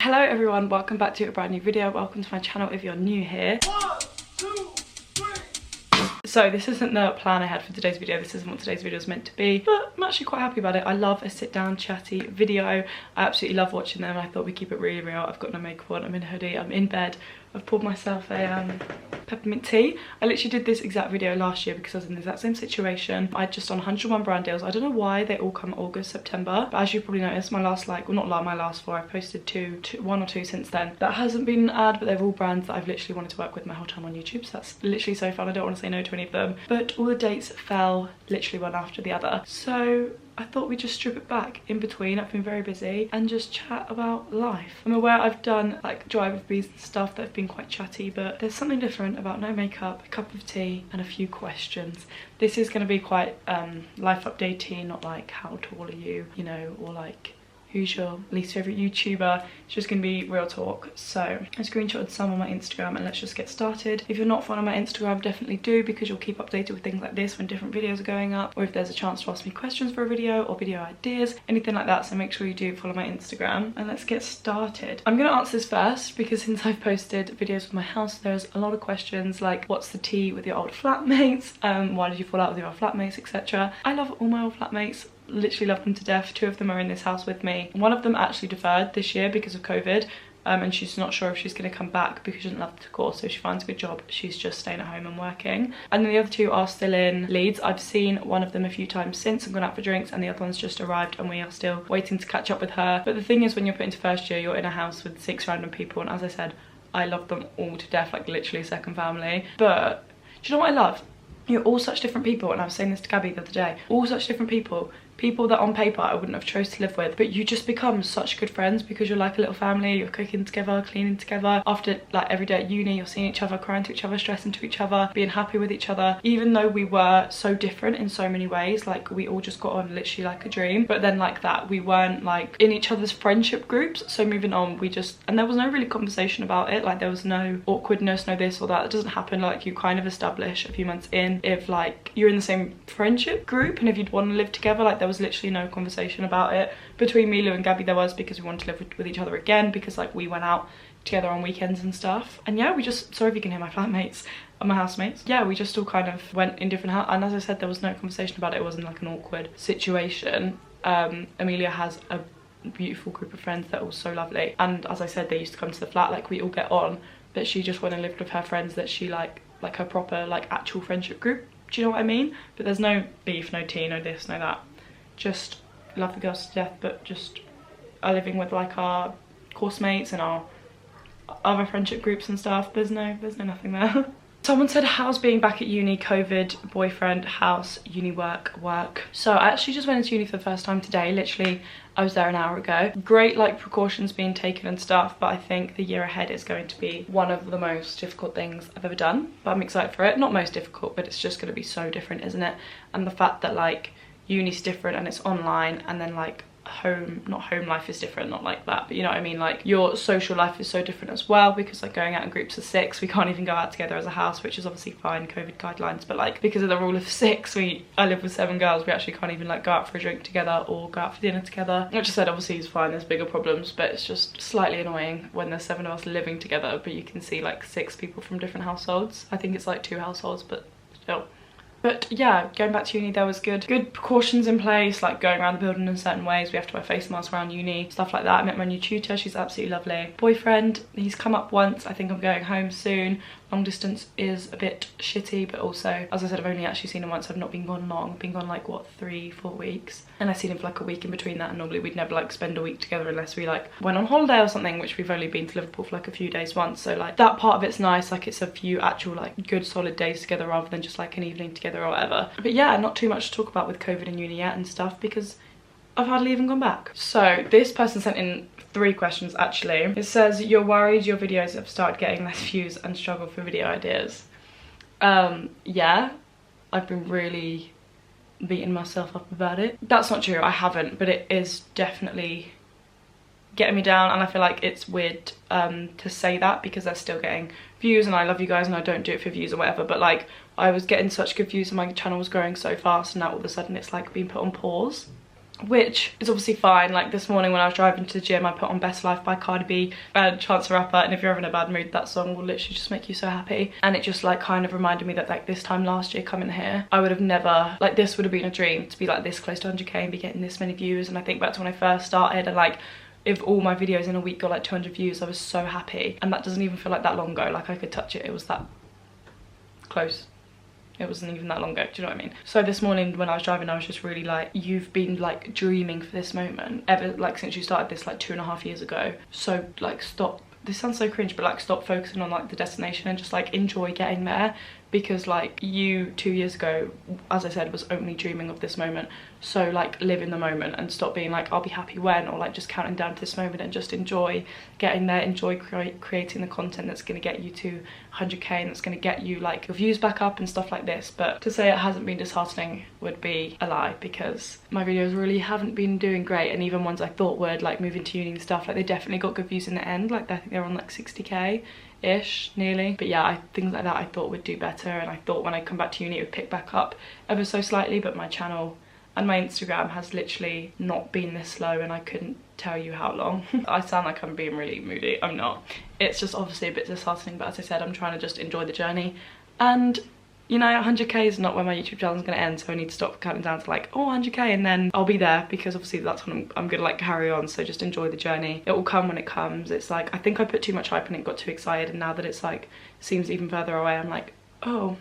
Hello everyone, welcome back to a brand new video. Welcome to my channel if you're new here. 1, 2, 3. So this isn't the plan I had for today's video. This isn't what today's video is meant to be, but I'm actually quite happy about it. I love a sit down chatty video. I absolutely love watching them. I thought we'd keep it really real. I've got no makeup on, I'm in a hoodie, I'm in bed. I've poured myself a peppermint tea. I literally did this exact video last year because I was in the exact same situation. I just on 101 brand deals. I don't know why they all come August, September, but as you probably noticed, my last my last four, I've posted one or two since then. That hasn't been an ad, but they're all brands that I've literally wanted to work with my whole time on YouTube, so that's literally so fun. I don't want to say no to any of them, but all the dates fell literally one after the other. So I thought we'd just strip it back in between. I've been very busy and just chat about life. I'm aware I've done like drive with bees and stuff that have been quite chatty, but there's something different about no makeup, a cup of tea and a few questions. This is going to be quite life updatey, not like how tall are you, you know, or like who's your least favourite YouTuber. It's just going to be real talk. So I screenshotted some on my Instagram and let's just get started. If you're not following my Instagram, definitely do, because you'll keep updated with things like this when different videos are going up, or if there's a chance to ask me questions for a video or video ideas, anything like that. So make sure you do follow my Instagram and let's get started. I'm going to answer this first because since I've posted videos with my house, there's a lot of questions like what's the tea with your old flatmates, why did you fall out with your old flatmates, etc. I love all my old flatmates. Literally love them to death. Two of them are in this house with me. One of them actually deferred this year because of COVID, and she's not sure if she's going to come back because she doesn't love the course, so she finds a good job. She's just staying at home and working. And then the other two are still in Leeds. I've seen one of them a few times since and gone out for drinks, and the other one's just arrived and we are still waiting to catch up with her. But the thing is, when you're put into first year, you're in a house with 6 random people, and as I said, I love them all to death, like literally second family. But do you know what I love? You're all such different people, and I was saying this to Gabby the other day, all such different people that on paper I wouldn't have chose to live with, but you just become such good friends because you're like a little family. You're cooking together, cleaning together. After like every day at uni, you're seeing each other, crying to each other, stressing to each other, being happy with each other. Even though we were so different in so many ways, like we all just got on literally like a dream. But then like that, we weren't like in each other's friendship groups. So moving on, and there was no really conversation about it. Like there was no awkwardness, no this or that. It doesn't happen. Like you kind of establish a few months in if like you're in the same friendship group and if you'd want to live together. Like there was literally no conversation about it. Between me, Lou and Gabby there was, because we wanted to live with each other again, because like we went out together on weekends and stuff. And yeah, we just, sorry if you can hear my flatmates and my housemates, yeah, we just all kind of went in different houses, and as I said, there was no conversation about it. It wasn't like an awkward situation. Amelia has a beautiful group of friends that are all so lovely, and as I said, they used to come to the flat, like we all get on, but she just went and lived with her friends that she like her proper like actual friendship group. Do you know what I mean? But there's no beef, no tea, no this, no that. Just love the girls to death, but just are living with like our course mates and our other friendship groups and stuff. There's nothing there. Someone said, how's being back at uni, COVID, boyfriend, house, uni, work. So I actually just went into uni for the first time today. Literally, I was there an hour ago. Great like precautions being taken and stuff, but I think the year ahead is going to be one of the most difficult things I've ever done. But I'm excited for it. Not most difficult, but it's just going to be so different, isn't it? And the fact that like uni's different and it's online, and then like home life is different, not like that, but you know what I mean, like your social life is so different as well, because like going out in groups of 6, we can't even go out together as a house, which is obviously fine, COVID guidelines, but like because of the rule of 6, I live with 7 girls, we actually can't even like go out for a drink together or go out for dinner together, which I said obviously is fine, there's bigger problems, but it's just slightly annoying when there's 7 of us living together, but you can see like 6 people from different households. I think it's like 2 households, but still. But yeah, going back to uni, there was good precautions in place, like going around the building in certain ways. We have to wear face masks around uni, stuff like that. I met my new tutor, she's absolutely lovely. Boyfriend, he's come up once. I think I'm going home soon. Long distance is a bit shitty, but also, as I said, I've only actually seen him once. I've not been gone long. I've been gone like, what, 3-4 weeks? And I've seen him for like a week in between that, and normally we'd never like spend a week together unless we like went on holiday or something, which we've only been to Liverpool for like a few days once. So like that part of it's nice, like it's a few actual like good solid days together rather than just like an evening together or whatever. But yeah, not too much to talk about with COVID and uni yet and stuff, because I've hardly even gone back. So this person sent in 3 questions actually. It says, you're worried your videos have started getting less views and struggle for video ideas. Yeah, I've been really beating myself up about it. That's not true, I haven't, but it is definitely getting me down, and I feel like it's weird to say that because they're still getting views, and I love you guys and I don't do it for views or whatever, but like I was getting such good views and my channel was growing so fast, and now all of a sudden it's like being put on pause. which is obviously fine. Like this morning when I was driving to the gym, I put on Best Life by Cardi B and Chance the Rapper, and if you're ever in a bad mood, that song will literally just make you so happy. And it just like kind of reminded me that like this time last year coming here, I would have never, like this would have been a dream to be like this close to 100k and be getting this many views. And I think back to when I first started, and like if all my videos in a week got like 200 views, I was so happy. And that doesn't even feel like that long ago. Like I could touch it, it was that close. It wasn't even that long ago, do you know what I mean? So this morning when I was driving, I was just really like, you've been like dreaming for this moment ever, like since you started this like 2.5 years ago. So like stop, this sounds so cringe, but like stop focusing on like the destination and just like enjoy getting there. Because like you 2 years ago, as I said, was only dreaming of this moment. So like live in the moment and stop being like, I'll be happy when, or like just counting down to this moment, and just enjoy getting there, enjoy creating the content that's going to get you to 100k and that's going to get you like your views back up and stuff like this. But to say it hasn't been disheartening would be a lie, because my videos really haven't been doing great, and even ones I thought would, like moving to uni and stuff, like they definitely got good views in the end. Like I think they're on like 60k ish nearly. But yeah, things like that I thought would do better, and I thought when I come back to uni it would pick back up ever so slightly. But my channel and my Instagram has literally not been this slow, and I couldn't tell you how long. I sound like I'm being really moody, I'm not. It's just obviously a bit disheartening, but as I said, I'm trying to just enjoy the journey. And you know, 100k is not where my YouTube channel is going to end, so I need to stop counting down to like, oh, 100k, and then I'll be there, because obviously that's when I'm going to like carry on. So just enjoy the journey. It will come when it comes. It's like, I think I put too much hype and it got too excited, and now that it's like seems even further away, I'm like, oh.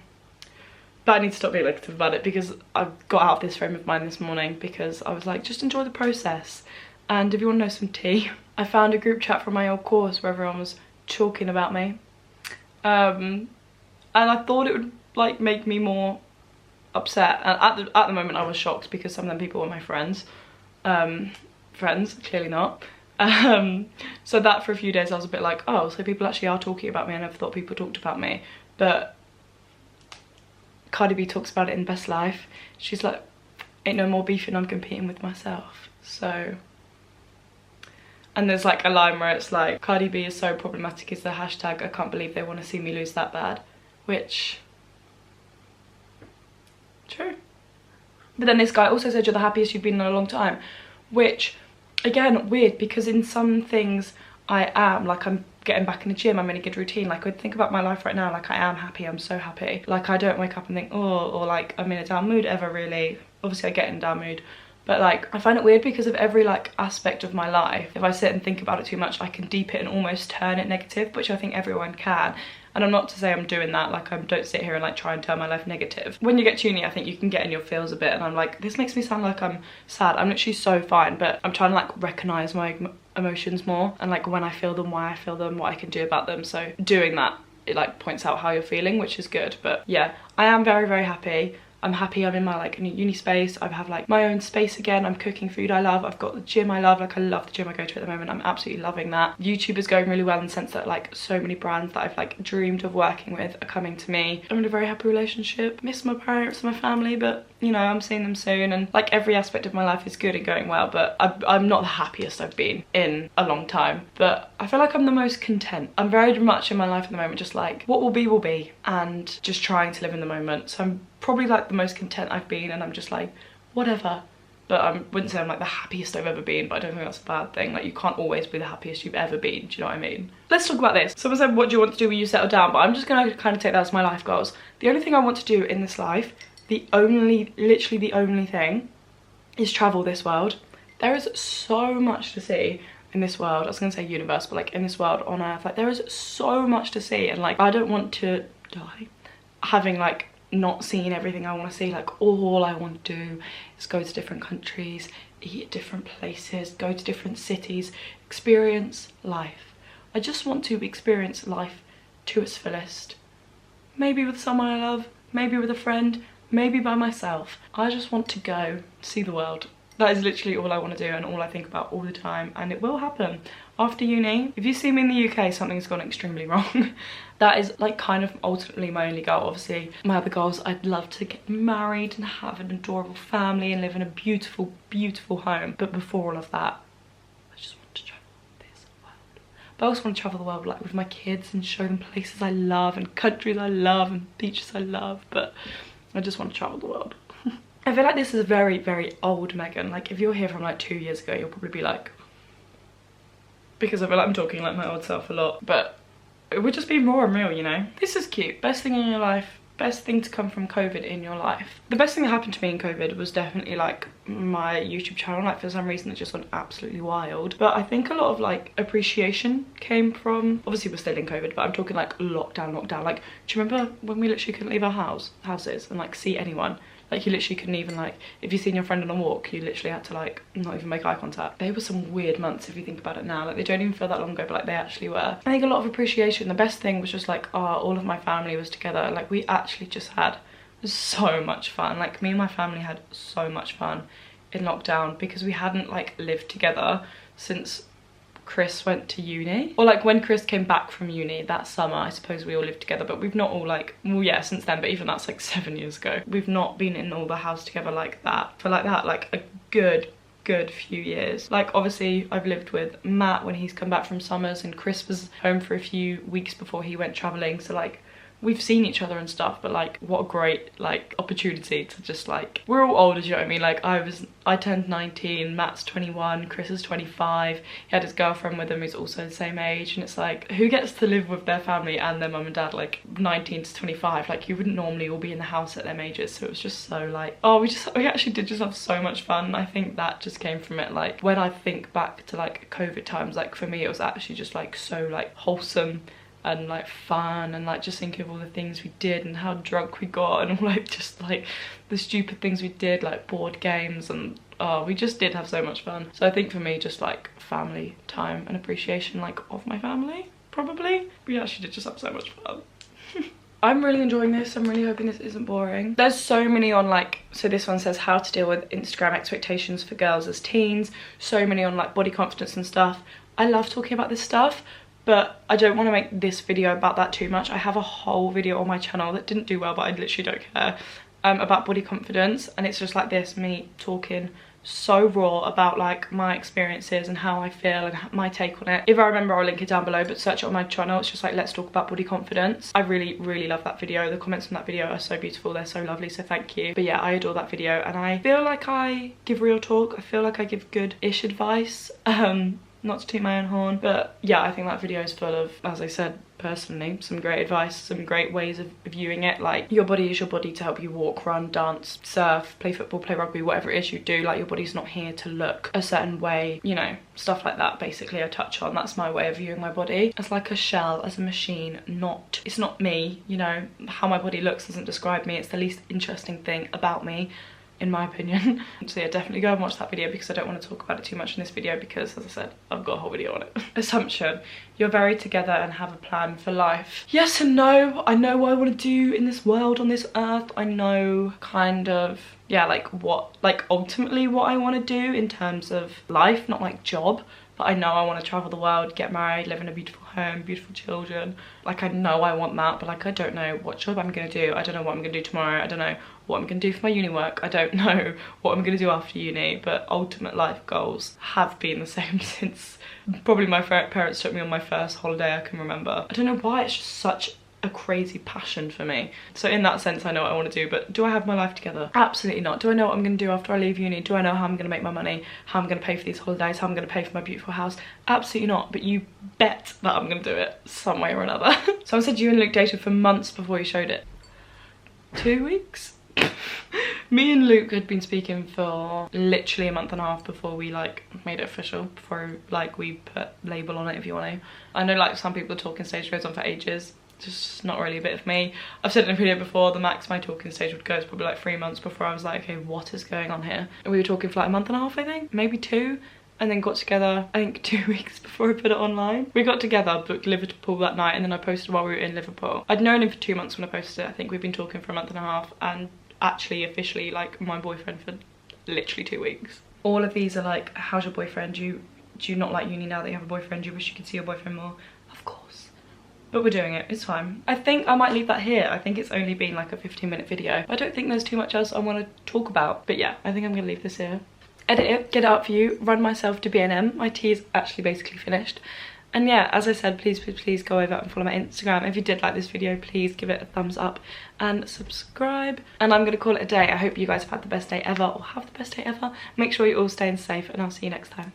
But I need to stop being negative about it, because I got out of this frame of mind this morning, because I was like, just enjoy the process. And if you want to know some tea, I found a group chat from my old course where everyone was talking about me, and I thought it would like make me more upset. And at the moment I was shocked, because some of them people were my friends. Friends, clearly not. So that for a few days I was a bit like, oh, so people actually are talking about me. I never thought people talked about me. But Cardi B talks about it in Best Life. She's like, ain't no more beefing, I'm competing with myself. So, and there's like a line where it's like, Cardi B is so problematic is the hashtag, I can't believe they want to see me lose that bad. Which, true. But then this guy also said you're the happiest you've been in a long time, which again, weird, because in some things I am, like I'm getting back in the gym, I'm in a good routine. Like I think about my life right now, like I am happy, I'm so happy. Like I don't wake up and think, oh, or like I'm in a down mood ever, really. Obviously I get in a down mood, but like I find it weird, because of every like aspect of my life, if I sit and think about it too much, I can deep it and almost turn it negative, which I think everyone can. And I'm not to say I'm doing that, like I don't sit here and like try and turn my life negative. When you get to uni, I think you can get in your feels a bit, and I'm like, this makes me sound like I'm sad. I'm literally so fine, but I'm trying to like recognize my emotions more, and like when I feel them, why I feel them, what I can do about them. So doing that, it like points out how you're feeling, which is good. But yeah, I am very, very happy. I'm happy I'm in my like new uni space. I have like my own space again. I'm cooking food I love. I've got the gym I love. Like I love the gym I go to at the moment. I'm absolutely loving that. YouTube is going really well in the sense that like so many brands that I've like dreamed of working with are coming to me. I'm in a very happy relationship. Miss my parents and my family, but you know, I'm seeing them soon, and like every aspect of my life is good and going well. But I'm not the happiest I've been in a long time, but I feel like I'm the most content. I'm very much in my life at the moment just like, what will be, and just trying to live in the moment. So I'm probably like the most content I've been, and I'm just like, whatever. But I wouldn't say I'm like the happiest I've ever been, but I don't think that's a bad thing. Like you can't always be the happiest you've ever been, do you know what I mean? Let's talk about this. Someone said, what do you want to do when you settle down? But I'm just gonna kind of take that as my life goals. The only thing I want to do in this life, literally the only thing, is travel this world. There is so much to see in this world. I was gonna say universe, but like in this world on earth, like there is so much to see, and like I don't want to die having like not seen everything I want to see. Like all I want to do is go to different countries, eat at different places, go to different cities, experience life. I just want to experience life to its fullest. Maybe with someone I love, maybe with a friend, maybe by myself. I just want to go see the world. That is literally all I want to do and all I think about all the time, and it will happen. After uni, if you see me in the UK, something's gone extremely wrong. That is like kind of ultimately my only goal. Obviously my other goals, I'd love to get married and have an adorable family and live in a beautiful, beautiful home. But before all of that, I just want to travel this world. But I also want to travel the world like with my kids and show them places I love and countries I love and beaches I love. But I just want to travel the world. I feel like this is very, very old Megan. Like if you're here from like 2 years ago, you'll probably be like, because I feel like I'm talking like my old self a lot, but it would just be raw and real, you know? This is cute. Best thing in your life. Best thing to come from COVID in your life. The best thing that happened to me in COVID was definitely like my YouTube channel. Like for some reason it just went absolutely wild. But I think a lot of like appreciation came from, obviously we're still in COVID, but I'm talking like lockdown. Like, do you remember when we literally couldn't leave our houses and like see anyone? Like you literally couldn't even like, if you seen your friend on a walk, you literally had to like not even make eye contact. They were some weird months if you think about it now. Like they don't even feel that long ago, but like they actually were. I think a lot of appreciation. The best thing was just like, all of my family was together. Like we actually just had so much fun. Like me and my family had so much fun in lockdown because we hadn't like lived together since Chris went to uni, or like when Chris came back from uni that summer. I suppose we all lived together, but we've not all like, well yeah, since then, but even that's like 7 years ago. We've not been in all the house together like that for like a good few years. Like obviously I've lived with Matt when he's come back from summers, and Chris was home for a few weeks before he went traveling, so like we've seen each other and stuff, but like what a great like opportunity to just like, we're all older, you know what I mean? Like I turned 19, Matt's 21, Chris is 25, he had his girlfriend with him who's also the same age, and it's like, who gets to live with their family and their mum and dad like 19 to 25? Like you wouldn't normally all be in the house at them ages, so it was just so like, oh, we actually did just have so much fun. I think that just came from it. Like when I think back to like COVID times, like for me it was actually just like so like wholesome and like fun, and like just thinking of all the things we did and how drunk we got, and all like just like the stupid things we did, like board games, and we just did have so much fun. So I think for me, just like family time and appreciation like of my family, probably. We actually did just have so much fun. I'm really enjoying this. I'm really hoping this isn't boring. There's so many on like, so this one says how to deal with Instagram expectations for girls as teens. So many on like body confidence and stuff. I love talking about this stuff, but I don't want to make this video about that too much. I have a whole video on my channel that didn't do well, but I literally don't care, about body confidence, and it's just like this, me talking so raw about like my experiences and how I feel and my take on it. If I remember, I'll link it down below, but search it on my channel. It's just like, let's talk about body confidence. I really love that video. The comments on that video are so beautiful, they're so lovely, so thank you. But yeah, I adore that video, and I feel like I give real talk. I feel like I give good-ish advice. Not to toot my own horn, but yeah, I think that video is full of, as I said, personally, some great advice, some great ways of viewing it. Like, your body is your body to help you walk, run, dance, surf, play football, play rugby, whatever it is you do. Like, your body's not here to look a certain way, you know, stuff like that. Basically, I touch on, that's my way of viewing my body, as like a shell, as a machine. It's not me, you know. How my body looks doesn't describe me. It's the least interesting thing about me, in my opinion. So yeah, definitely go and watch that video, because I don't want to talk about it too much in this video, because as I said, I've got a whole video on it. Assumption: you're very together and have a plan for life. Yes and no. I know what I want to do in this world, on this earth. I know kind of, yeah, like what, like ultimately what I want to do in terms of life, not like job. But I know I want to travel the world, get married, live in a beautiful home, beautiful children. Like, I know I want that, but like I don't know what job I'm gonna do. I don't know what I'm gonna do tomorrow. I don't know what I'm gonna do for my uni work. I don't know what I'm gonna do after uni, but ultimate life goals have been the same since probably my parents took me on my first holiday I can remember. I don't know why, it's just such a crazy passion for me. So in that sense, I know what I want to do, but do I have my life together? Absolutely not. Do I know what I'm going to do after I leave uni? Do I know how I'm going to make my money? How I'm going to pay for these holidays? How I'm going to pay for my beautiful house? Absolutely not, but you bet that I'm going to do it some way or another. So I said you and Luke dated for months before you showed it. 2 weeks? Me and Luke had been speaking for literally a month and a half before we like made it official, before like we put label on it, if you want to. I know like some people talking stage goes on for ages. Just not really a bit of me. I've said in a video before, the max my talking stage would go is probably like 3 months before I was like, okay, what is going on here? And we were talking for like a month and a half, I think, maybe 2, and then got together, I think 2 weeks before I put it online. We got together, booked Liverpool that night, and then I posted while we were in Liverpool. I'd known him for 2 months when I posted it. I think we've been talking for a month and a half, and actually officially like my boyfriend for literally 2 weeks. All of these are like, how's your boyfriend? Do you not like uni now that you have a boyfriend? Do you wish you could see your boyfriend more? Of course. But we're doing it, it's fine. I think I might leave that here. I think it's only been like a 15-minute video. I don't think there's too much else I want to talk about. But yeah, I think I'm gonna leave this here. Edit it, get it out for you, run myself to B&M. My tea is actually basically finished. And yeah, as I said, please go over and follow my Instagram. If you did like this video, please give it a thumbs up and subscribe. And I'm gonna call it a day. I hope you guys have had the best day ever, or have the best day ever. Make sure you're all staying safe, and I'll see you next time.